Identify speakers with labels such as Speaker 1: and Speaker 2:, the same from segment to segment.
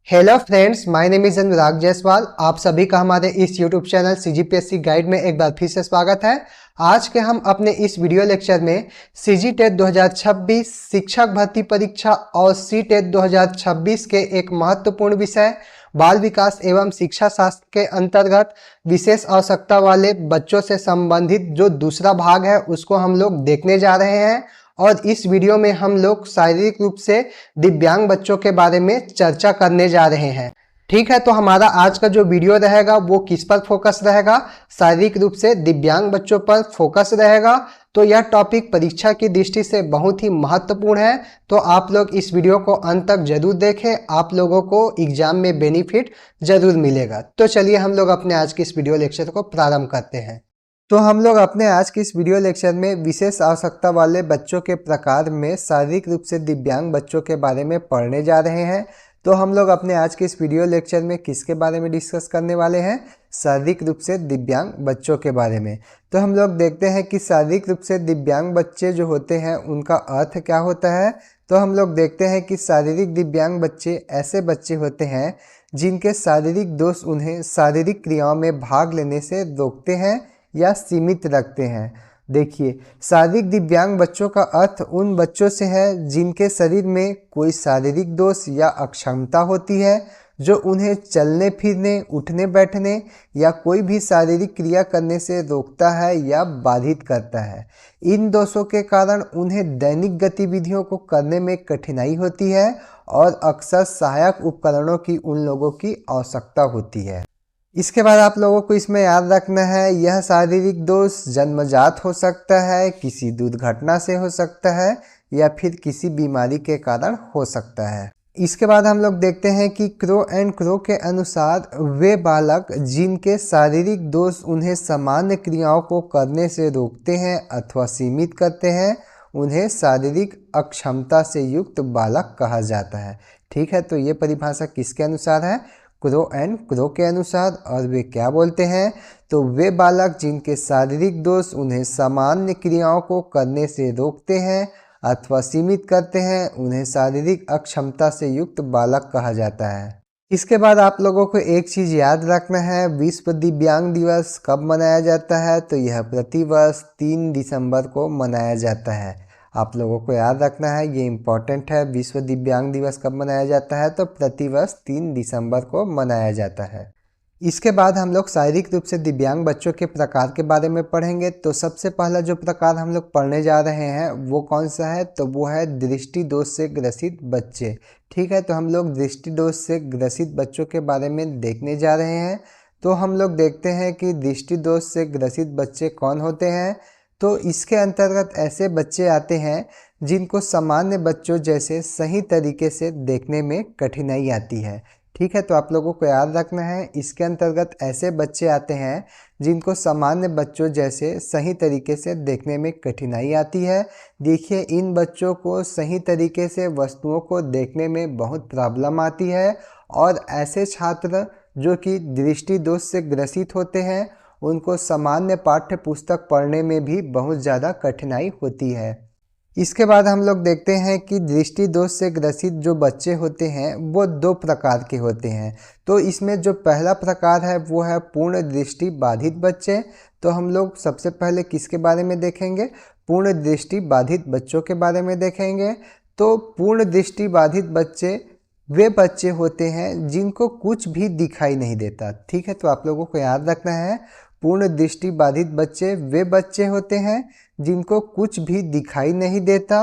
Speaker 1: Hello friends, my name is Anurag Jaiswal. आप सभी का हमारे इस यूट्यूब चैनल सीजीपीएससी गाइड में एक बार फिर से स्वागत है। आज के हम अपने इस वीडियो लेक्चर में सीजी टेट 2026 शिक्षक भर्ती परीक्षा और सी टेट 2026 के एक महत्वपूर्ण विषय बाल विकास एवं शिक्षा शास्त्र के अंतर्गत विशेष आवश्यकता वाले बच्चों से संबंधित जो दूसरा भाग है उसको हम लोग देखने जा रहे हैं। और इस वीडियो में हम लोग शारीरिक रूप से दिव्यांग बच्चों के बारे में चर्चा करने जा रहे हैं। ठीक है, तो हमारा आज का जो वीडियो रहेगा वो किस पर फोकस रहेगा? शारीरिक रूप से दिव्यांग बच्चों पर फोकस रहेगा। तो यह टॉपिक परीक्षा की दृष्टि से बहुत ही महत्वपूर्ण है, तो आप लोग इस वीडियो को अंत तक जरूर देखें। आप लोगों को एग्जाम में बेनिफिट जरूर मिलेगा। तो चलिए हम लोग अपने आज के इस वीडियो लेक्चर को प्रारंभ करते हैं। तो हम लोग अपने आज के इस वीडियो लेक्चर में विशेष आवश्यकता वाले बच्चों के प्रकार में शारीरिक रूप से दिव्यांग बच्चों के बारे में पढ़ने जा रहे हैं। तो हम लोग अपने आज के इस वीडियो लेक्चर में किसके बारे में डिस्कस करने वाले हैं? शारीरिक रूप से दिव्यांग बच्चों के बारे में। तो हम लोग देखते हैं कि शारीरिक रूप से दिव्यांग बच्चे जो होते हैं उनका अर्थ क्या होता है। तो हम लोग देखते हैं कि शारीरिक दिव्यांग बच्चे ऐसे बच्चे होते हैं जिनके शारीरिक दोष उन्हें शारीरिक क्रियाओं में भाग लेने से रोकते हैं या सीमित रखते हैं। देखिए, शारीरिक दिव्यांग बच्चों का अर्थ उन बच्चों से है जिनके शरीर में कोई शारीरिक दोष या अक्षमता होती है जो उन्हें चलने फिरने, उठने बैठने या कोई भी शारीरिक क्रिया करने से रोकता है या बाधित करता है। इन दोषों के कारण उन्हें दैनिक गतिविधियों को करने में कठिनाई होती है और अक्सर सहायक उपकरणों की उन लोगों की आवश्यकता होती है। इसके बाद आप लोगों को इसमें याद रखना है, यह शारीरिक दोष जन्मजात हो सकता है, किसी दुर्घटना से हो सकता है या फिर किसी बीमारी के कारण हो सकता है। इसके बाद हम लोग देखते हैं कि क्रो एंड क्रो के अनुसार वे बालक जिनके शारीरिक दोष उन्हें सामान्य क्रियाओं को करने से रोकते हैं अथवा सीमित करते हैं, उन्हें शारीरिक अक्षमता से युक्त बालक कहा जाता है। ठीक है, तो ये परिभाषा किसके अनुसार है? क्रो एंड क्रो के अनुसार। और वे क्या बोलते हैं? तो वे बालक जिनके शारीरिक दोष उन्हें सामान्य क्रियाओं को करने से रोकते हैं अथवा सीमित करते हैं, उन्हें शारीरिक अक्षमता से युक्त बालक कहा जाता है। इसके बाद आप लोगों को एक चीज़ याद रखना है, विश्व दिव्यांग दिवस कब मनाया जाता है? तो यह प्रतिवर्ष 3 दिसंबर को मनाया जाता है। आप लोगों को याद रखना है, ये इम्पॉर्टेंट है। विश्व दिव्यांग दिवस कब मनाया जाता है? तो प्रतिवर्ष 3 दिसंबर को मनाया जाता है। इसके बाद हम लोग शारीरिक रूप से दिव्यांग बच्चों के प्रकार के बारे में पढ़ेंगे। तो सबसे पहला जो प्रकार हम लोग पढ़ने जा रहे हैं वो कौन सा है? तो वो है दृष्टि दोष से ग्रसित बच्चे। ठीक है, तो हम लोग दृष्टि दोष से ग्रसित बच्चों के बारे में देखने जा रहे हैं। तो हम लोग देखते हैं कि दृष्टि दोष से ग्रसित बच्चे कौन होते हैं। तो इसके अंतर्गत ऐसे बच्चे आते हैं जिनको सामान्य बच्चों जैसे सही तरीके से देखने में कठिनाई आती है। ठीक है, तो आप लोगों को याद रखना है, इसके अंतर्गत ऐसे बच्चे आते हैं जिनको सामान्य बच्चों जैसे सही तरीके से देखने में कठिनाई आती है। देखिए, इन बच्चों को सही तरीके से वस्तुओं को देखने में बहुत प्रॉब्लम आती है और ऐसे छात्र जो कि दृष्टि दोष से ग्रसित होते हैं उनको सामान्य पाठ्य पुस्तक पढ़ने में भी बहुत ज़्यादा कठिनाई होती है। इसके बाद हम लोग देखते हैं कि दृष्टि दोष से ग्रसित जो बच्चे होते हैं वो 2 प्रकार के होते हैं। तो इसमें जो पहला प्रकार है वो है पूर्ण दृष्टि बाधित बच्चे। तो हम लोग सबसे पहले किसके बारे में देखेंगे? पूर्ण दृष्टि बाधित बच्चों के बारे में देखेंगे। तो पूर्ण दृष्टि बाधित बच्चे वे बच्चे होते हैं जिनको कुछ भी दिखाई नहीं देता। ठीक है, तो आप लोगों को याद रखना है, पूर्ण दृष्टि बाधित बच्चे वे बच्चे होते हैं जिनको कुछ भी दिखाई नहीं देता।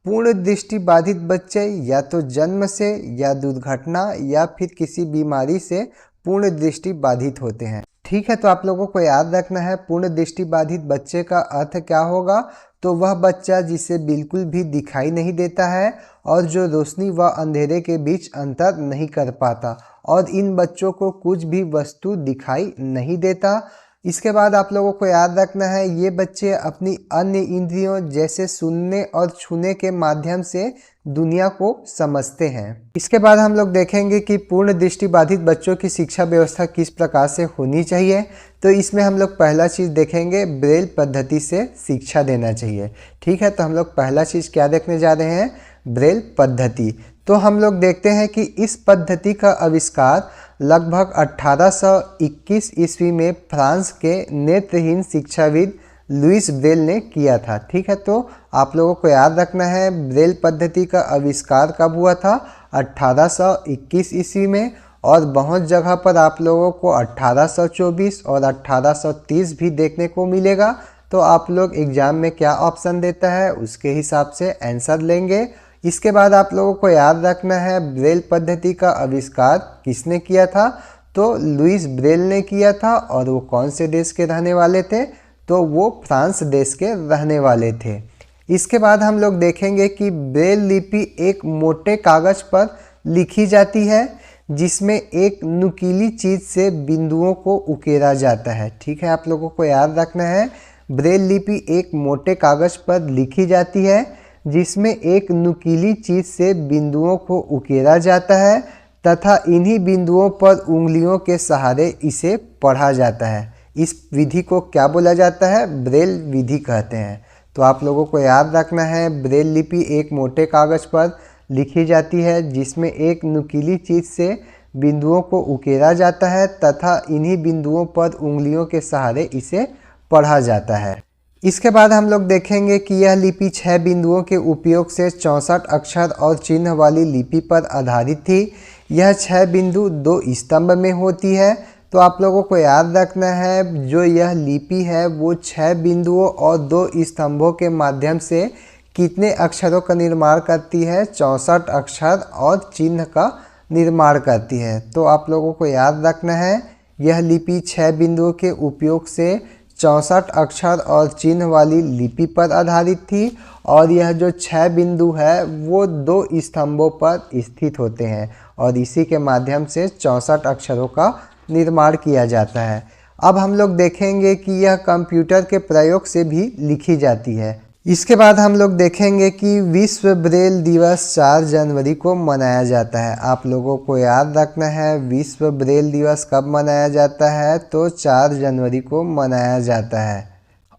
Speaker 1: पूर्ण दृष्टि बाधित बच्चे या तो जन्म से या दुर्घटना या फिर किसी बीमारी से पूर्ण दृष्टि बाधित होते हैं। ठीक है, तो आप लोगों को याद रखना है, पूर्ण दृष्टि बाधित बच्चे का अर्थ क्या होगा? तो वह बच्चा जिसे बिल्कुल भी दिखाई नहीं देता है और जो रोशनी व अंधेरे के बीच अंतर नहीं कर पाता और इन बच्चों को कुछ भी वस्तु दिखाई नहीं देता। इसके बाद आप लोगों को याद रखना है, ये बच्चे अपनी अन्य इंद्रियों जैसे सुनने और छूने के माध्यम से दुनिया को समझते हैं। इसके बाद हम लोग देखेंगे कि पूर्ण दृष्टि बाधित बच्चों की शिक्षा व्यवस्था किस प्रकार से होनी चाहिए। तो इसमें हम लोग पहला चीज़ देखेंगे, ब्रेल पद्धति से शिक्षा देना चाहिए। ठीक है, तो हम लोग पहला चीज़ क्या देखने जा रहे हैं? ब्रेल पद्धति। तो हम लोग देखते हैं कि इस पद्धति का आविष्कार लगभग 1821 ईस्वी में फ्रांस के नेत्रहीन शिक्षाविद लुईस ब्रेल ने किया था। ठीक है, तो आप लोगों को याद रखना है ब्रेल पद्धति का आविष्कार कब हुआ था, 1821 ईस्वी में। और बहुत जगह पर आप लोगों को 1824 और 1830 भी देखने को मिलेगा। तो आप लोग एग्जाम में क्या ऑप्शन देता है उसके हिसाब से आंसर लेंगे। इसके बाद आप लोगों को याद रखना है ब्रेल पद्धति का आविष्कार किसने किया था, तो लुईस ब्रेल ने किया था। और वो कौन से देश के रहने वाले थे, तो वो फ्रांस देश के रहने वाले थे। इसके बाद हम लोग देखेंगे कि ब्रेल लिपि एक मोटे कागज पर लिखी जाती है जिसमें एक नुकीली चीज से बिंदुओं को उकेरा जाता है। ठीक है, आप लोगों को याद रखना है ब्रेल लिपि एक मोटे कागज पर लिखी जाती है जिसमें एक नुकीली चीज से बिंदुओं को उकेरा जाता है तथा इन्हीं बिंदुओं पर उंगलियों के सहारे इसे पढ़ा जाता है। इस विधि को क्या बोला जाता है, ब्रेल विधि कहते हैं। तो आप लोगों को याद रखना है ब्रेल लिपि एक मोटे कागज पर लिखी जाती है जिसमें एक नुकीली चीज से बिंदुओं को उकेरा जाता है तथा इन्हीं बिंदुओं पर उंगलियों के सहारे इसे पढ़ा जाता है। इसके बाद हम लोग देखेंगे कि यह लिपि 6 बिंदुओं के उपयोग से 64 अक्षर और चिन्ह वाली लिपि पर आधारित थी। यह 6 बिंदु 2 स्तंभ में होती है। तो आप लोगों को याद रखना है जो यह लिपि है वो 6 बिंदुओं और 2 स्तंभों के माध्यम से कितने अक्षरों का निर्माण करती है, 64 अक्षर और चिन्ह का निर्माण करती है। तो आप लोगों को याद रखना है यह लिपि 6 बिंदुओं के उपयोग से 64 अक्षर और चिन्ह वाली लिपि पर आधारित थी। और यह जो 6 बिंदु है वो 2 स्तंभों पर स्थित होते हैं और इसी के माध्यम से 64 अक्षरों का निर्माण किया जाता है। अब हम लोग देखेंगे कि यह कंप्यूटर के प्रयोग से भी लिखी जाती है। इसके बाद हम लोग देखेंगे कि विश्व ब्रेल दिवस 4 जनवरी को मनाया जाता है। आप लोगों को याद रखना है विश्व ब्रेल दिवस कब मनाया जाता है, तो 4 जनवरी को मनाया जाता है।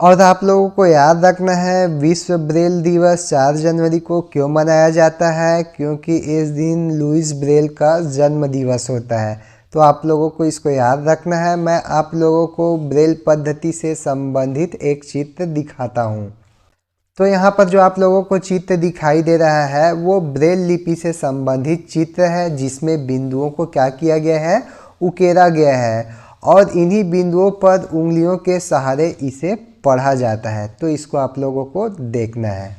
Speaker 1: और आप लोगों को याद रखना है विश्व ब्रेल दिवस 4 जनवरी को क्यों मनाया जाता है, क्योंकि इस दिन लुईस ब्रेल का जन्म दिवस होता है। तो आप लोगों को इसको याद रखना है। मैं आप लोगों को ब्रेल पद्धति से संबंधित एक चित्र दिखाता हूँ। तो यहाँ पर जो आप लोगों को चित्र दिखाई दे रहा है वो ब्रेल लिपि से संबंधित चित्र है जिसमें बिंदुओं को क्या किया गया है, उकेरा गया है और इन्हीं बिंदुओं पर उंगलियों के सहारे इसे पढ़ा जाता है। तो इसको आप लोगों को देखना है।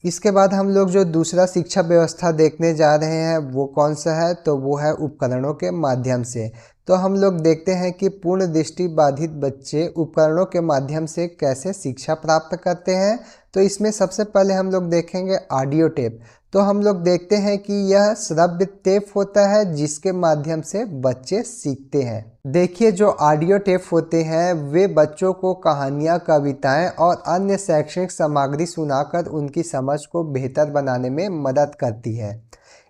Speaker 1: इसके बाद हम लोग जो दूसरा शिक्षा व्यवस्था देखने जा रहे हैं वो कौन सा है, तो वो है उपकरणों के माध्यम से। तो हम लोग देखते हैं कि पूर्ण दृष्टि बाधित बच्चे उपकरणों के माध्यम से कैसे शिक्षा प्राप्त करते हैं। तो इसमें सबसे पहले हम लोग देखेंगे ऑडियो टेप। तो हम लोग देखते हैं कि यह श्रव्य टेप होता है जिसके माध्यम से बच्चे सीखते हैं। देखिए जो ऑडियो टेप होते हैं वे बच्चों को कहानियाँ, कविताएं और अन्य शैक्षणिक सामग्री सुनाकर उनकी समझ को बेहतर बनाने में मदद करती है।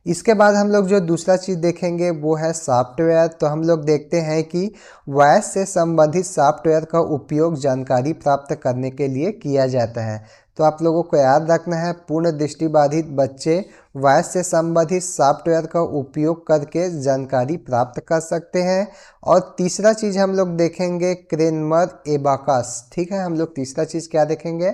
Speaker 1: इसके बाद हम लोग जो दूसरा चीज़ देखेंगे वो है सॉफ्टवेयर। तो हम लोग देखते हैं कि वॉइस से संबंधित सॉफ्टवेयर का उपयोग जानकारी प्राप्त करने के लिए किया जाता है। तो आप लोगों को याद रखना है पूर्ण दृष्टिबाधित बच्चे वॉइस से संबंधित सॉफ्टवेयर का उपयोग करके जानकारी प्राप्त कर सकते हैं। और तीसरा चीज़ हम लोग देखेंगे क्रेनमर एबाकस। ठीक है, हम लोग तीसरा चीज़ क्या देखेंगे,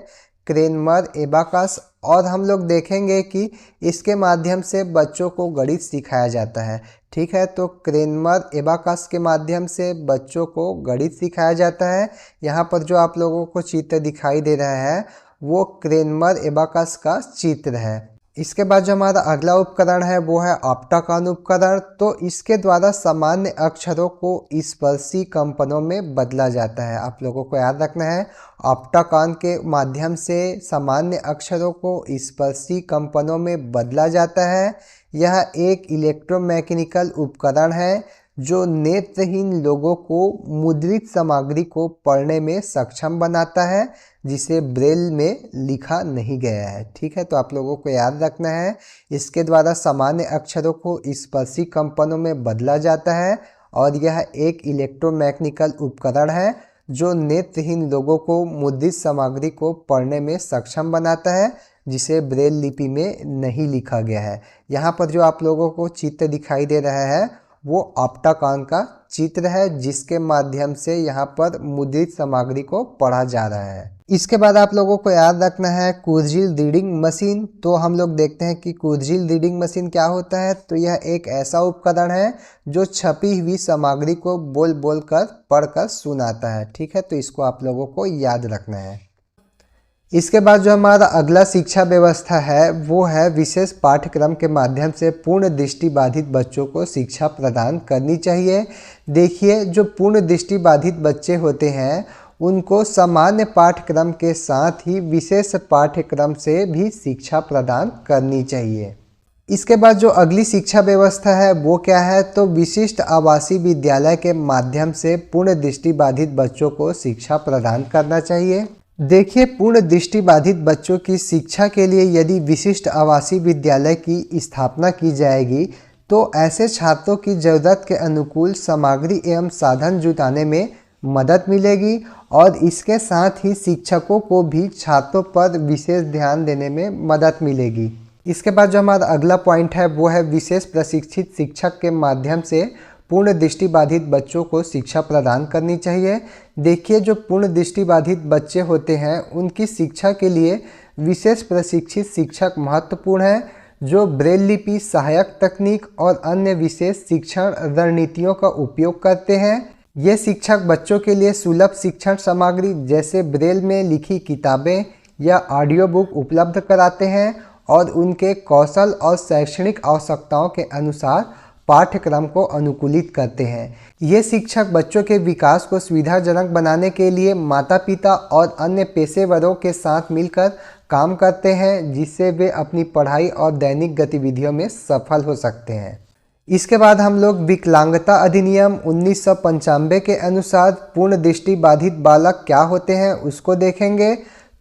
Speaker 1: क्रेनमर एबाकस। और हम लोग देखेंगे कि इसके माध्यम से बच्चों को गणित सिखाया जाता है। ठीक है, तो क्रेनमर एबाकस के माध्यम से बच्चों को गणित सिखाया जाता है। यहाँ पर जो आप लोगों को चित्र दिखाई दे रहा है वो क्रेनमर एबाकस का चित्र है। इसके बाद जो हमारा अगला उपकरण है वो है ऑप्टाकॉन उपकरण। तो इसके द्वारा सामान्य अक्षरों को स्पर्शी कंपनों में बदला जाता है। आप लोगों को याद रखना है ऑप्टाकॉन के माध्यम से सामान्य अक्षरों को स्पर्शी कंपनों में बदला जाता है। यह एक इलेक्ट्रोमैकेनिकल उपकरण है जो नेत्रहीन लोगों को मुद्रित सामग्री को पढ़ने में सक्षम बनाता है जिसे ब्रेल में लिखा नहीं गया है। ठीक है, तो आप लोगों को याद रखना है इसके द्वारा सामान्य अक्षरों को स्पर्शी कंपनों में बदला जाता है और यह एक इलेक्ट्रोमैकेनिकल उपकरण है जो नेत्रहीन लोगों को मुद्रित सामग्री को पढ़ने में सक्षम बनाता है जिसे ब्रेल लिपि में नहीं लिखा गया है। यहाँ पर जो आप लोगों को चित्र दिखाई दे रहा है वो ऑप्टाकॉन का चित्र है, जिसके माध्यम से यहाँ पर मुद्रित सामग्री को पढ़ा जा रहा है। इसके बाद आप लोगों को याद रखना है कुर्जिल रीडिंग मशीन। तो हम लोग देखते हैं कि कुर्जिल रीडिंग मशीन क्या होता है। तो यह एक ऐसा उपकरण है जो छपी हुई सामग्री को बोल बोल कर पढ़कर सुनाता है। ठीक है, तो इसको आप लोगों को याद रखना है। इसके बाद जो हमारा अगला शिक्षा व्यवस्था है वो है विशेष पाठ्यक्रम के माध्यम से पूर्ण दृष्टि बाधित बच्चों को शिक्षा प्रदान करनी चाहिए। देखिए, जो पूर्ण दृष्टि बाधित बच्चे होते हैं उनको सामान्य पाठ्यक्रम के साथ ही विशेष पाठ्यक्रम से भी शिक्षा प्रदान करनी चाहिए। इसके बाद जो अगली शिक्षा व्यवस्था है वो क्या है, तो विशिष्ट आवासीय विद्यालय के माध्यम से पूर्ण दृष्टि बाधित बच्चों को शिक्षा प्रदान करना चाहिए। देखिए, पूर्ण दृष्टि बाधित बच्चों की शिक्षा के लिए यदि विशिष्ट आवासीय विद्यालय की स्थापना की जाएगी तो ऐसे छात्रों की ज़रूरत के अनुकूल सामग्री एवं साधन जुटाने में मदद मिलेगी और इसके साथ ही शिक्षकों को भी छात्रों पर विशेष ध्यान देने में मदद मिलेगी। इसके बाद जो हमारा अगला पॉइंट है वो है विशेष प्रशिक्षित शिक्षक के माध्यम से पूर्ण दृष्टि बाधित बच्चों को शिक्षा प्रदान करनी चाहिए। देखिए, जो पूर्ण दृष्टि बाधित बच्चे होते हैं उनकी शिक्षा के लिए विशेष प्रशिक्षित शिक्षक महत्वपूर्ण है, जो ब्रेल लिपि, सहायक तकनीक और अन्य विशेष शिक्षण रणनीतियों का उपयोग करते हैं। ये शिक्षक बच्चों के लिए सुलभ शिक्षण सामग्री जैसे ब्रेल में लिखी किताबें या ऑडियो बुक उपलब्ध कराते हैं और उनके कौशल और शैक्षणिक आवश्यकताओं के अनुसार पाठ्यक्रम को अनुकूलित करते हैं। ये शिक्षक बच्चों के विकास को सुविधाजनक बनाने के लिए माता पिता और अन्य पेशेवरों के साथ मिलकर काम करते हैं, जिससे वे अपनी पढ़ाई और दैनिक गतिविधियों में सफल हो सकते हैं। इसके बाद हम लोग विकलांगता अधिनियम 1995 के अनुसार पूर्ण दृष्टि बाधित बालक क्या होते हैं उसको देखेंगे।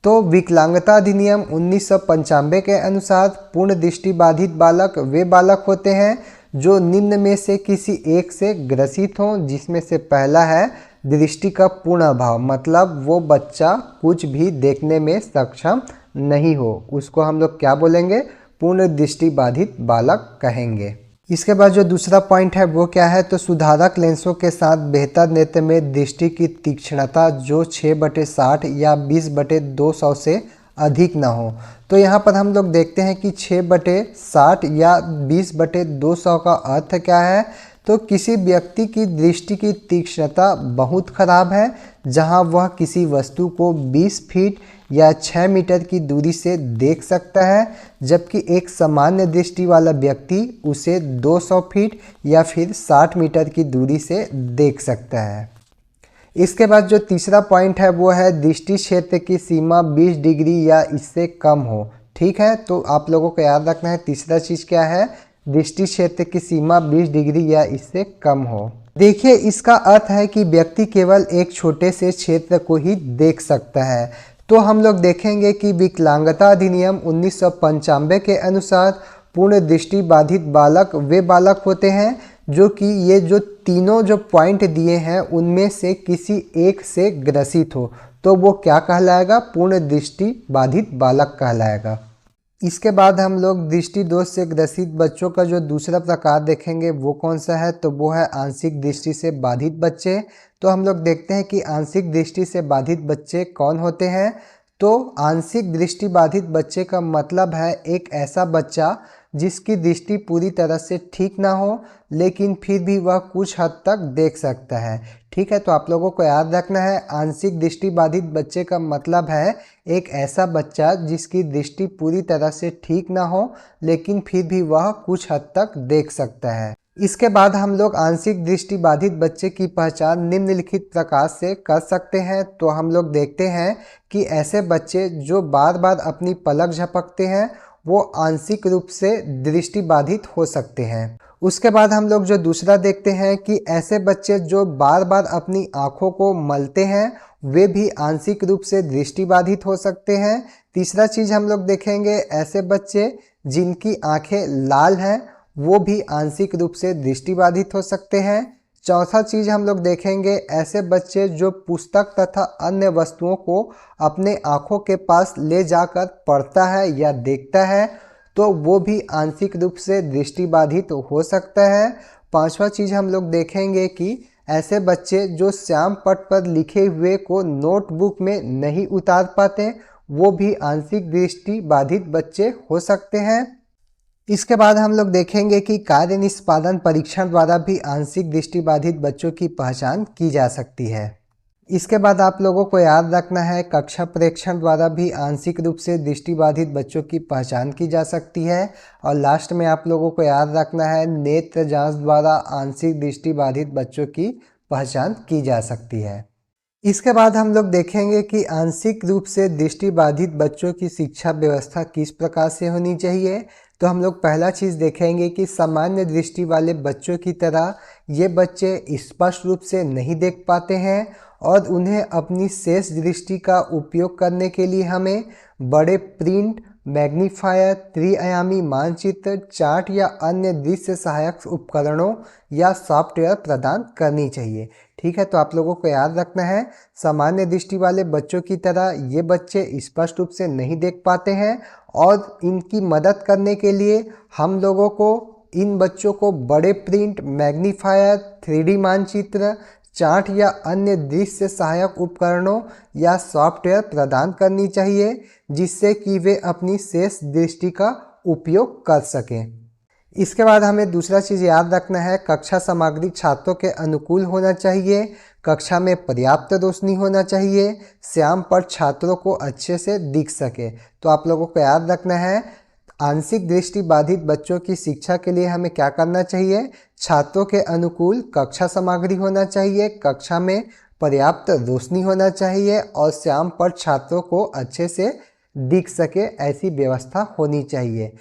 Speaker 1: तो विकलांगता अधिनियम 1995 के अनुसार पूर्ण दृष्टि बाधित बालक वे बालक होते हैं जो निम्न में से किसी एक से ग्रसित हों, जिसमें से पहला है दृष्टि का पूर्ण अभाव, मतलब वो बच्चा कुछ भी देखने में सक्षम नहीं हो, उसको हम लोग क्या बोलेंगे, पूर्ण दृष्टि बाधित बालक कहेंगे। इसके बाद जो दूसरा पॉइंट है वो क्या है, तो सुधारक लेंसों के साथ बेहतर नेत्र में दृष्टि की तीक्ष्णता जो 6/60 या 20/200 से अधिक ना हो। तो यहाँ पर हम लोग देखते हैं कि 6/60 या 20/200 का अर्थ क्या है, तो किसी व्यक्ति की दृष्टि की तीक्ष्णता बहुत खराब है, जहाँ वह किसी वस्तु को 20 फीट या 6 मीटर की दूरी से देख सकता है, जबकि एक सामान्य दृष्टि वाला व्यक्ति उसे 200 फीट या फिर 60 मीटर की दूरी से देख सकता है। इसके बाद जो तीसरा पॉइंट है वो है दृष्टि क्षेत्र की सीमा 20 डिग्री या इससे कम हो। ठीक है, तो आप लोगों को याद रखना है तीसरा चीज़ क्या है, दृष्टि क्षेत्र की सीमा 20 डिग्री या इससे कम हो। देखिए, इसका अर्थ है कि व्यक्ति केवल एक छोटे से क्षेत्र को ही देख सकता है। तो हम लोग देखेंगे कि विकलांगता अधिनियम 1995 के अनुसार पूर्ण दृष्टि बाधित बालक वे बालक होते हैं जो कि ये जो तीनों जो पॉइंट दिए हैं उनमें से किसी एक से ग्रसित हो, तो वो क्या कहलाएगा, पूर्ण दृष्टि बाधित बालक कहलाएगा। इसके बाद हम लोग दृष्टि दोष से ग्रसित बच्चों का जो दूसरा प्रकार देखेंगे वो कौन सा है, तो वो है आंशिक दृष्टि से बाधित बच्चे। तो हम लोग देखते हैं कि आंशिक दृष्टि से बाधित बच्चे कौन होते हैं। तो आंशिक दृष्टि बाधित बच्चे का मतलब है एक ऐसा बच्चा जिसकी दृष्टि पूरी तरह से ठीक ना हो, लेकिन फिर भी वह कुछ हद तक देख सकता है। ठीक है, तो आप लोगों को याद रखना है आंशिक दृष्टि बाधित बच्चे का मतलब है एक ऐसा बच्चा जिसकी दृष्टि पूरी तरह से ठीक ना हो, लेकिन फिर भी वह कुछ हद तक देख सकता है। इसके बाद हम लोग आंशिक दृष्टि बाधित बच्चे की पहचान निम्नलिखित प्रकार से कर सकते हैं। तो हम लोग देखते हैं कि ऐसे बच्चे जो बार बार अपनी पलक झपकते हैं वो आंशिक रूप से दृष्टि बाधित हो सकते हैं। उसके बाद हम लोग जो दूसरा देखते हैं कि ऐसे बच्चे जो बार बार अपनी आँखों को मलते हैं वे भी आंशिक रूप से दृष्टि बाधित हो सकते हैं। तीसरा चीज़ हम लोग देखेंगे ऐसे बच्चे जिनकी आँखें लाल हैं वो भी आंशिक रूप से दृष्टि बाधित हो सकते हैं। चौथा चीज़ हम लोग देखेंगे, ऐसे बच्चे जो पुस्तक तथा अन्य वस्तुओं को अपने आँखों के पास ले जाकर पढ़ता है या देखता है तो वो भी आंशिक रूप से दृष्टिबाधित हो सकता है। पांचवा चीज़ हम लोग देखेंगे कि ऐसे बच्चे जो श्याम पट्ट पर लिखे हुए को नोटबुक में नहीं उतार पाते, वो भी आंशिक दृष्टि बाधित बच्चे हो सकते हैं। इसके बाद हम लोग देखेंगे कि कार्य निष्पादन परीक्षण द्वारा भी आंशिक दृष्टिबाधित बच्चों की पहचान की जा सकती है। इसके बाद आप लोगों को याद रखना है, कक्षा प्रेक्षण द्वारा भी आंशिक रूप से दृष्टिबाधित बच्चों की पहचान की जा सकती है। और लास्ट में आप लोगों को याद रखना है, नेत्र जांच द्वारा आंशिक दृष्टिबाधित बच्चों की पहचान की जा सकती है। इसके बाद हम लोग देखेंगे कि आंशिक रूप से दृष्टिबाधित बच्चों की शिक्षा व्यवस्था किस प्रकार से होनी चाहिए। तो हम लोग पहला चीज़ देखेंगे कि सामान्य दृष्टि वाले बच्चों की तरह ये बच्चे स्पष्ट रूप से नहीं देख पाते हैं और उन्हें अपनी शेष दृष्टि का उपयोग करने के लिए हमें बड़े प्रिंट, मैग्नीफायर, त्रिआयामी मानचित्र, चार्ट या अन्य दृश्य सहायक उपकरणों या सॉफ्टवेयर प्रदान करनी चाहिए। ठीक है, तो आप लोगों को याद रखना है, सामान्य दृष्टि वाले बच्चों की तरह ये बच्चे स्पष्ट रूप से नहीं देख पाते हैं और इनकी मदद करने के लिए हम लोगों को इन बच्चों को बड़े प्रिंट, मैग्नीफायर, 3D मानचित्र, चार्ट या अन्य दृश्य सहायक उपकरणों या सॉफ्टवेयर प्रदान करनी चाहिए जिससे कि वे अपनी शेष दृष्टि का उपयोग कर सकें। इसके बाद हमें दूसरा चीज़ याद रखना है, कक्षा सामग्री छात्रों के अनुकूल होना चाहिए, कक्षा में पर्याप्त रोशनी होना चाहिए, श्याम पट्ट छात्रों को अच्छे से दिख सके। तो आप लोगों को याद रखना है, आंशिक दृष्टि बाधित बच्चों की शिक्षा के लिए हमें क्या करना चाहिए, छात्रों के अनुकूल कक्षा सामग्री होना चाहिए, कक्षा में पर्याप्त रोशनी होना चाहिए और श्याम पट्ट छात्रों को अच्छे से दिख सके, ऐसी व्यवस्था होनी चाहिए।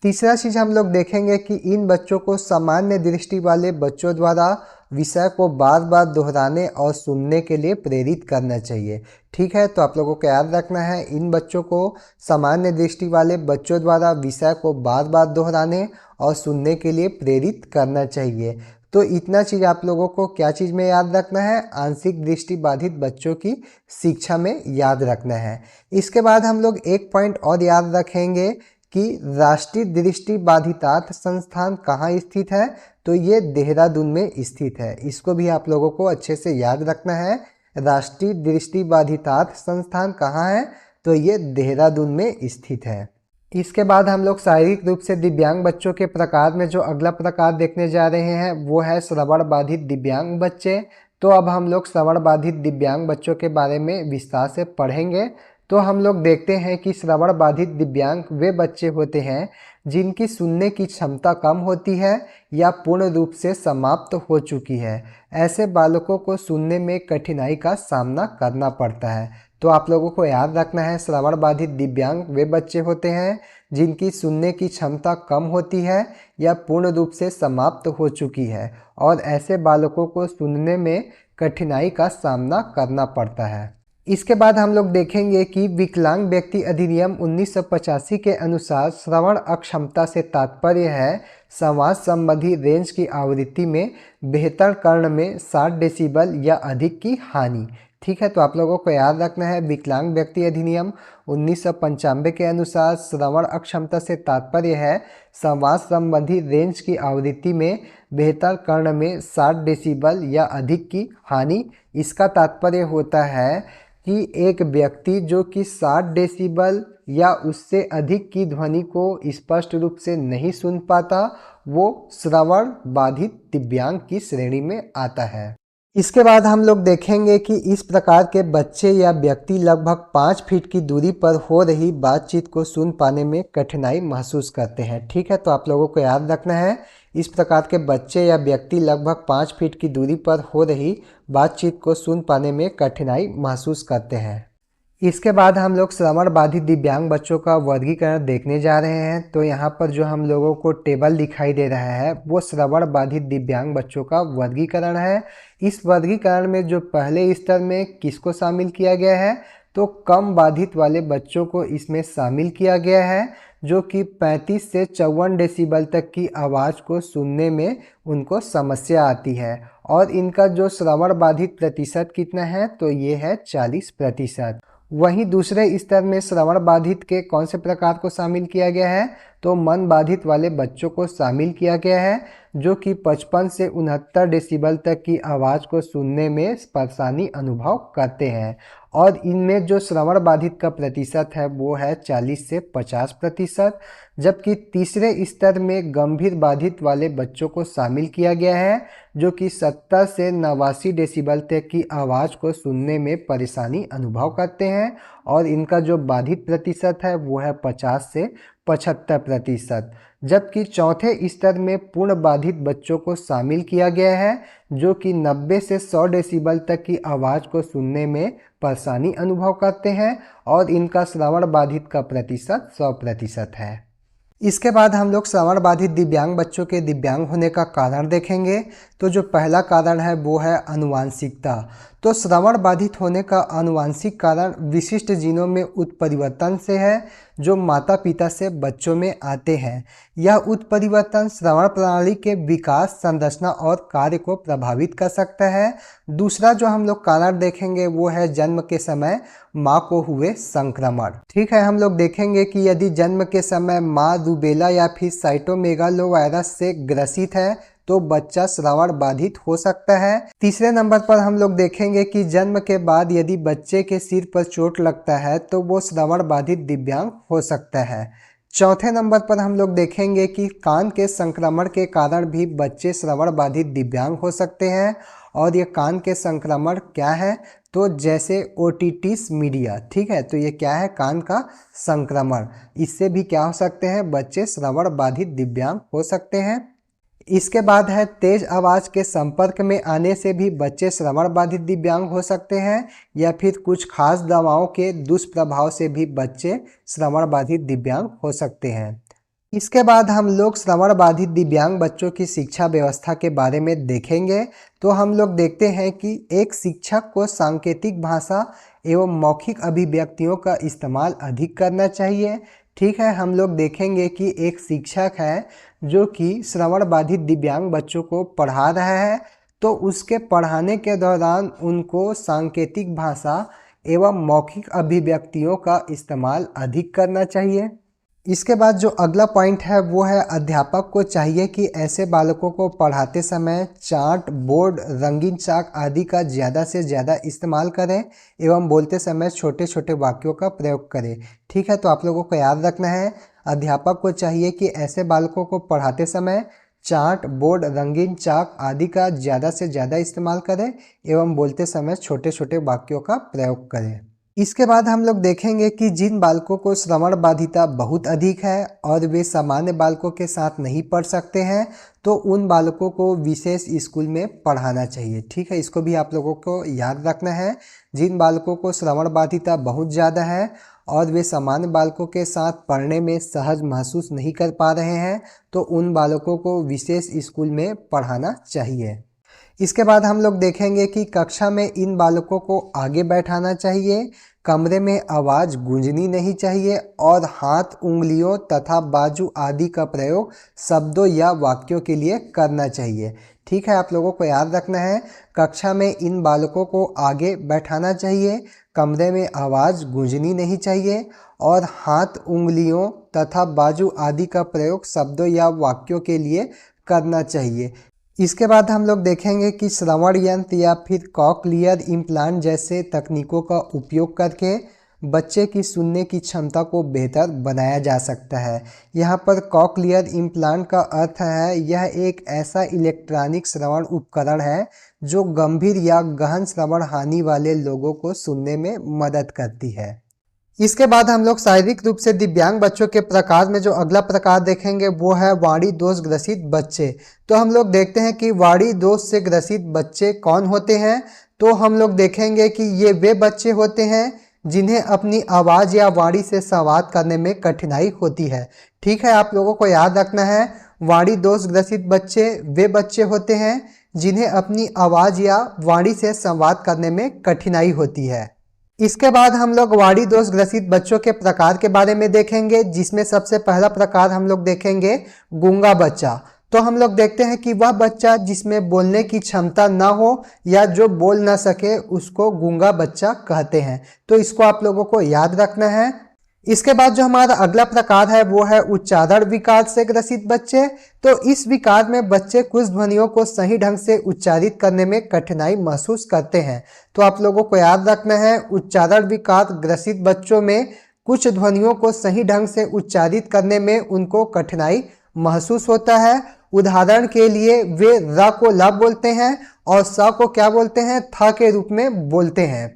Speaker 1: तीसरा चीज़ हम लोग देखेंगे कि इन बच्चों को सामान्य दृष्टि वाले बच्चों द्वारा विषय को बार बार दोहराने और सुनने के लिए प्रेरित करना चाहिए। ठीक है, तो आप लोगों को याद रखना है, इन बच्चों को सामान्य दृष्टि वाले बच्चों द्वारा विषय को बार बार दोहराने और सुनने के लिए प्रेरित करना चाहिए। तो इतना चीज़ आप लोगों को क्या चीज़ में याद रखना है, आंशिक दृष्टि बाधित बच्चों की शिक्षा में याद रखना है। इसके बाद हम लोग एक पॉइंट और याद रखेंगे कि राष्ट्रीय दृष्टि बाधितार्थ संस्थान कहाँ स्थित है, तो ये देहरादून में स्थित है। इसको भी आप लोगों को अच्छे से याद रखना है, राष्ट्रीय दृष्टि बाधितार्थ संस्थान कहाँ है, तो ये देहरादून में स्थित है। इसके बाद हम लोग शारीरिक रूप से दिव्यांग बच्चों के प्रकार में जो अगला प्रकार देखने जा रहे हैं वो है श्रवण बाधित दिव्यांग बच्चे। तो अब हम लोग श्रवण बाधित दिव्यांग बच्चों के बारे में विस्तार से पढ़ेंगे। तो हम लोग देखते हैं कि श्रवण बाधित दिव्यांग वे बच्चे होते हैं जिनकी सुनने की क्षमता कम होती है या पूर्ण रूप से समाप्त हो चुकी है। ऐसे बालकों को सुनने में कठिनाई का सामना करना पड़ता है। तो आप लोगों को याद रखना है, श्रवण बाधित दिव्यांग वे बच्चे होते हैं जिनकी सुनने की क्षमता कम होती है या पूर्ण रूप से समाप्त हो चुकी है और ऐसे बालकों को सुनने में कठिनाई का सामना करना पड़ता है। इसके बाद हम लोग देखेंगे कि विकलांग व्यक्ति अधिनियम 1985 के अनुसार श्रवण अक्षमता से तात्पर्य है संवाद संबंधी रेंज की आवृत्ति में बेहतर कर्ण में 60 डेसिबल या अधिक की हानि। ठीक है, तो आप लोगों को याद रखना है, विकलांग व्यक्ति अधिनियम 1995 के अनुसार श्रवण अक्षमता से तात्पर्य है संवाद संबंधी रेंज की आवृत्ति में बेहतर कर्ण में 60 डेसिबल या अधिक की हानि। इसका तात्पर्य होता है कि एक व्यक्ति जो कि 60 डेसिबल या उससे अधिक की ध्वनि को स्पष्ट रूप से नहीं सुन पाता, वो श्रवण बाधित दिव्यांग की श्रेणी में आता है। इसके बाद हम लोग देखेंगे कि इस प्रकार के बच्चे या व्यक्ति लगभग 5 फीट की दूरी पर हो रही बातचीत को सुन पाने में कठिनाई महसूस करते हैं। ठीक है, तो आप लोगों को याद रखना है, इस प्रकार के बच्चे या व्यक्ति लगभग 5 फीट की दूरी पर हो रही बातचीत को सुन पाने में कठिनाई महसूस करते हैं। इसके बाद हम लोग श्रवण बाधित दिव्यांग बच्चों का वर्गीकरण देखने जा रहे हैं। तो यहाँ पर जो हम लोगों को टेबल दिखाई दे रहा है वो श्रवण बाधित दिव्यांग बच्चों का वर्गीकरण है। इस वर्गीकरण में जो पहले स्तर में किसको शामिल किया गया है, तो कम बाधित वाले बच्चों को इसमें शामिल किया गया है। जो कि 35 से 54 डेसिबल तक की आवाज़ को सुनने में उनको समस्या आती है। और इनका जो श्रवण बाधित प्रतिशत कितना है, तो ये है 40%। वहीं दूसरे स्तर में श्रवण बाधित के कौन से प्रकार को शामिल किया गया है, तो मन बाधित वाले बच्चों को शामिल किया गया है, जो कि 55 से 69 डेसिबल तक की आवाज़ को सुनने में परेशानी अनुभव करते हैं। और इनमें जो श्रवण बाधित का प्रतिशत है वो है 40 से 50%। जबकि तीसरे स्तर में गंभीर बाधित वाले बच्चों को शामिल किया गया है, जो कि 70 से 89 डेसिबल तक की आवाज़ को सुनने में परेशानी अनुभव करते हैं। और इनका जो बाधित प्रतिशत है वो है 50 से 75%। जबकि चौथे स्तर में पूर्ण बाधित बच्चों को शामिल किया गया है, जो कि 90 से 100 डेसिबल तक की आवाज़ को सुनने में परेशानी अनुभव करते हैं। और इनका श्रवण बाधित का प्रतिशत 100% है। इसके बाद हम लोग श्रवण बाधित दिव्यांग बच्चों के दिव्यांग होने का कारण देखेंगे। तो जो पहला कारण है वो है आनुवांशिकता। तो श्रवण बाधित होने का आनुवांशिक कारण विशिष्ट जीनों में उत्परिवर्तन से है, जो माता पिता से बच्चों में आते हैं। यह उत्परिवर्तन श्रवण प्रणाली के विकास, संरचना और कार्य को प्रभावित कर सकता है। दूसरा जो हम लोग कारण देखेंगे वो है जन्म के समय माँ को हुए संक्रमण। ठीक है, हम लोग देखेंगे कि यदि जन्म के समय माँ रूबेला या फिर साइटोमेगालोवायरस से ग्रसित है तो बच्चा श्रवण बाधित हो सकता है। तीसरे नंबर पर हम लोग देखेंगे कि जन्म के बाद यदि बच्चे के सिर पर चोट लगता है तो वो श्रवण बाधित दिव्यांग हो सकता है। चौथे नंबर पर हम लोग देखेंगे कि कान के संक्रमण के कारण भी बच्चे श्रवण बाधित दिव्यांग हो सकते हैं। और ये कान के संक्रमण क्या है, तो जैसे ओटिटिस मीडिया, ठीक है, तो ये क्या है, कान का संक्रमण। इससे भी क्या हो सकते हैं, बच्चे श्रवण बाधित दिव्यांग हो सकते हैं। इसके बाद है तेज आवाज़ के संपर्क में आने से भी बच्चे श्रवण बाधित दिव्यांग हो सकते हैं, या फिर कुछ खास दवाओं के दुष्प्रभाव से भी बच्चे श्रवण बाधित दिव्यांग हो सकते हैं। इसके बाद हम लोग श्रवण बाधित दिव्यांग बच्चों की शिक्षा व्यवस्था के बारे में देखेंगे। तो हम लोग देखते हैं कि एक शिक्षक को सांकेतिक भाषा एवं मौखिक अभिव्यक्तियों का इस्तेमाल अधिक करना चाहिए। ठीक है, हम लोग देखेंगे कि एक शिक्षक है जो कि श्रवण बाधित दिव्यांग बच्चों को पढ़ा रहा है, तो उसके पढ़ाने के दौरान उनको सांकेतिक भाषा एवं मौखिक अभिव्यक्तियों का इस्तेमाल अधिक करना चाहिए। इसके बाद जो अगला पॉइंट है वो है अध्यापक को चाहिए कि ऐसे बालकों को पढ़ाते समय चार्ट, बोर्ड, रंगीन चाक आदि का ज़्यादा से ज़्यादा इस्तेमाल करें एवं बोलते समय छोटे छोटे वाक्यों का प्रयोग करें। ठीक है, तो आप लोगों को याद रखना है, अध्यापक को चाहिए कि ऐसे बालकों को पढ़ाते समय चार्ट, बोर्ड, रंगीन चाक आदि का ज़्यादा से ज़्यादा इस्तेमाल करें एवं बोलते समय छोटे छोटे वाक्यों का प्रयोग करें। इसके बाद हम लोग देखेंगे कि जिन बालकों को श्रवण बाधिता बहुत अधिक है और वे सामान्य बालकों के साथ नहीं पढ़ सकते हैं, तो उन बालकों को विशेष स्कूल में पढ़ाना चाहिए। ठीक है, इसको भी आप लोगों को याद रखना है। जिन बालकों को श्रवण बाधिता बहुत ज़्यादा है और वे सामान्य बालकों के साथ पढ़ने में सहज महसूस नहीं कर पा रहे हैं, तो उन बालकों को विशेष स्कूल में पढ़ाना चाहिए। इसके बाद हम लोग देखेंगे कि कक्षा में इन बालकों को आगे बैठाना चाहिए, कमरे में आवाज़ गूंजनी नहीं चाहिए और हाथ, उंगलियों तथा बाजू आदि का प्रयोग शब्दों या वाक्यों के लिए करना चाहिए। ठीक है, आप लोगों को याद रखना है, कक्षा में इन बालकों को आगे बैठाना चाहिए, कमरे में आवाज़ गूंजनी नहीं चाहिए और हाथ, उंगलियों तथा बाजू आदि का प्रयोग शब्दों या वाक्यों के लिए करना चाहिए। इसके बाद हम लोग देखेंगे कि श्रवण यंत्र या फिर कॉकलियर इम्प्लांट जैसे तकनीकों का उपयोग करके बच्चे की सुनने की क्षमता को बेहतर बनाया जा सकता है। यहाँ पर कॉकलियर इम्प्लांट का अर्थ है यह एक ऐसा इलेक्ट्रॉनिक श्रवण उपकरण है जो गंभीर या गहन श्रवण हानि वाले लोगों को सुनने में मदद करती है। इसके बाद हम लोग शारीरिक रूप से दिव्यांग बच्चों के प्रकार में जो अगला प्रकार देखेंगे वो है वाणी दोष ग्रसित बच्चे। तो हम लोग देखते हैं कि वाणी दोष से ग्रसित बच्चे कौन होते हैं। तो हम लोग देखेंगे कि ये वे बच्चे होते हैं जिन्हें अपनी आवाज़ या वाणी से संवाद करने में कठिनाई होती है। ठीक है, आप लोगों को याद रखना है, वाणी दोष ग्रसित बच्चे वे बच्चे होते हैं जिन्हें अपनी आवाज़ या वाणी से संवाद करने में कठिनाई होती है। इसके बाद हम लोग वाड़ी दोष ग्रसित बच्चों के प्रकार के बारे में देखेंगे, जिसमें सबसे पहला प्रकार हम लोग देखेंगे गूंगा बच्चा। तो हम लोग देखते हैं कि वह बच्चा जिसमें बोलने की क्षमता ना हो या जो बोल ना सके उसको गूंगा बच्चा कहते हैं। तो इसको आप लोगों को याद रखना है। इसके बाद जो हमारा अगला प्रकार है वो है उच्चारण विकार से ग्रसित बच्चे। तो इस विकार में बच्चे कुछ ध्वनियों को सही ढंग से उच्चारित करने में कठिनाई महसूस करते हैं। तो आप लोगों को याद रखना है, उच्चारण विकार ग्रसित बच्चों में कुछ ध्वनियों को सही ढंग से उच्चारित करने में उनको कठिनाई महसूस होता है। उदाहरण के लिए वे र को ल बोलते हैं और स को क्या बोलते हैं, थ के रूप में बोलते हैं।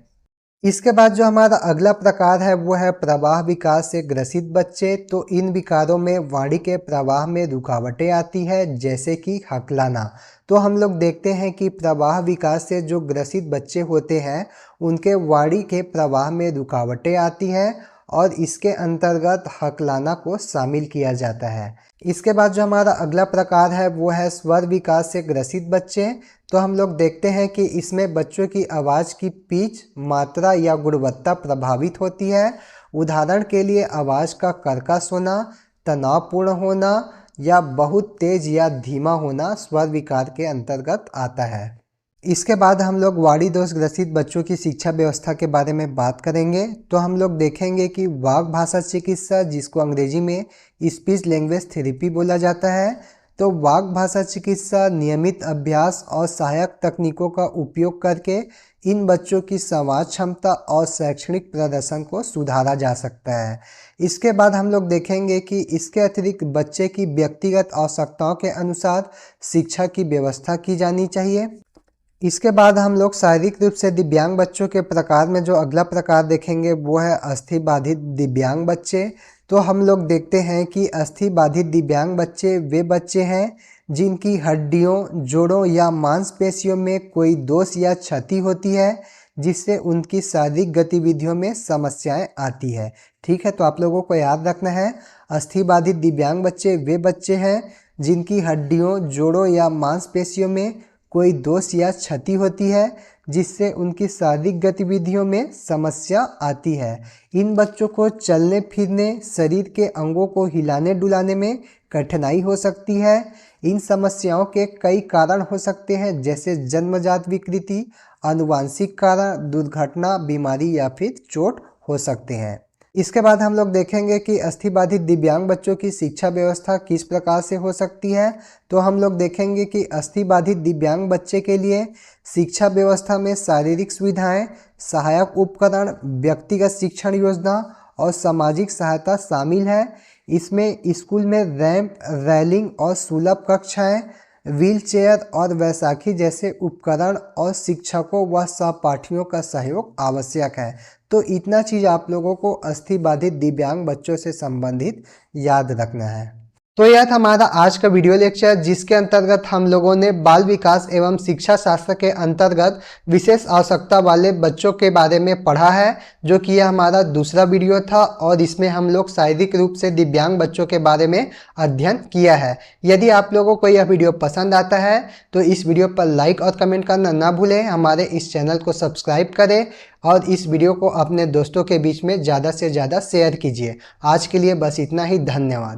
Speaker 1: इसके बाद जो हमारा अगला प्रकार है वो है प्रवाह विकार से ग्रसित बच्चे। तो इन विकारों में वाणी के प्रवाह में रुकावटें आती है, जैसे कि हकलाना। तो हम लोग देखते हैं कि प्रवाह विकार से जो ग्रसित बच्चे होते हैं उनके वाणी के प्रवाह में रुकावटें आती है और इसके अंतर्गत हकलाना को शामिल किया जाता है। इसके बाद जो हमारा अगला प्रकार है वो है स्वर विकार से ग्रसित बच्चे। तो हम लोग देखते हैं कि इसमें बच्चों की आवाज़ की पिच, मात्रा या गुणवत्ता प्रभावित होती है। उदाहरण के लिए आवाज़ का कर्कश होना, तनावपूर्ण होना या बहुत तेज या धीमा होना स्वर विकार के अंतर्गत आता है। इसके बाद हम लोग वाणी दोष ग्रसित बच्चों की शिक्षा व्यवस्था के बारे में बात करेंगे। तो हम लोग देखेंगे कि वाक भाषा चिकित्सा, जिसको अंग्रेजी में स्पीच लैंग्वेज थेरेपी बोला जाता है, तो वाक भाषा चिकित्सा नियमित अभ्यास और सहायक तकनीकों का उपयोग करके इन बच्चों की संवाद क्षमता और शैक्षणिक प्रदर्शन को सुधारा जा सकता है। इसके बाद हम लोग देखेंगे कि इसके अतिरिक्त बच्चे की व्यक्तिगत आवश्यकताओं के अनुसार शिक्षा की व्यवस्था की जानी चाहिए। इसके बाद हम लोग शारीरिक रूप से दिव्यांग बच्चों के प्रकार में जो अगला प्रकार देखेंगे वो है अस्थि बाधित दिव्यांग बच्चे। तो हम लोग देखते हैं कि अस्थि बाधित दिव्यांग बच्चे वे बच्चे हैं जिनकी हड्डियों, जोड़ों या मांसपेशियों में कोई दोष या क्षति होती है, जिससे उनकी शारीरिक गतिविधियों में समस्याएं आती है। ठीक है, तो आप लोगों को याद रखना है, अस्थि बाधित दिव्यांग बच्चे वे बच्चे हैं जिनकी हड्डियों, जोड़ों या मांसपेशियों में कोई दोष या क्षति होती है, जिससे उनकी शारीरिक गतिविधियों में समस्या आती है। इन बच्चों को चलने फिरने, शरीर के अंगों को हिलाने डुलाने में कठिनाई हो सकती है। इन समस्याओं के कई कारण हो सकते हैं, जैसे जन्मजात विकृति, आनुवांशिक कारण, दुर्घटना, बीमारी या फिर चोट हो सकते हैं। इसके बाद हम लोग देखेंगे कि अस्थि बाधित दिव्यांग बच्चों की शिक्षा व्यवस्था किस प्रकार से हो सकती है। तो हम लोग देखेंगे कि अस्थि बाधित दिव्यांग बच्चे के लिए शिक्षा व्यवस्था में शारीरिक सुविधाएं, सहायक उपकरण, व्यक्तिगत शिक्षण योजना और सामाजिक सहायता शामिल है। इसमें स्कूल में रैंप, रेलिंग और सुलभ कक्षाएं, व्हील चेयर और वैसाखी जैसे उपकरण और शिक्षकों व सहपाठियों का सहयोग आवश्यक है। तो इतना चीज़ आप लोगों को अस्थि बाधित दिव्यांग बच्चों से संबंधित याद रखना है। तो यह था हमारा आज का वीडियो लेक्चर, जिसके अंतर्गत हम लोगों ने बाल विकास एवं शिक्षा शास्त्र के अंतर्गत विशेष आवश्यकता वाले बच्चों के बारे में पढ़ा है, जो कि यह हमारा दूसरा वीडियो था और इसमें हम लोग शारीरिक रूप से दिव्यांग बच्चों के बारे में अध्ययन किया है। यदि आप लोगों को यह वीडियो पसंद आता है तो इस वीडियो पर लाइक और कमेंट करना ना भूलें, हमारे इस चैनल को सब्सक्राइब करें और इस वीडियो को अपने दोस्तों के बीच में ज़्यादा से ज़्यादा शेयर कीजिए। आज के लिए बस इतना ही, धन्यवाद।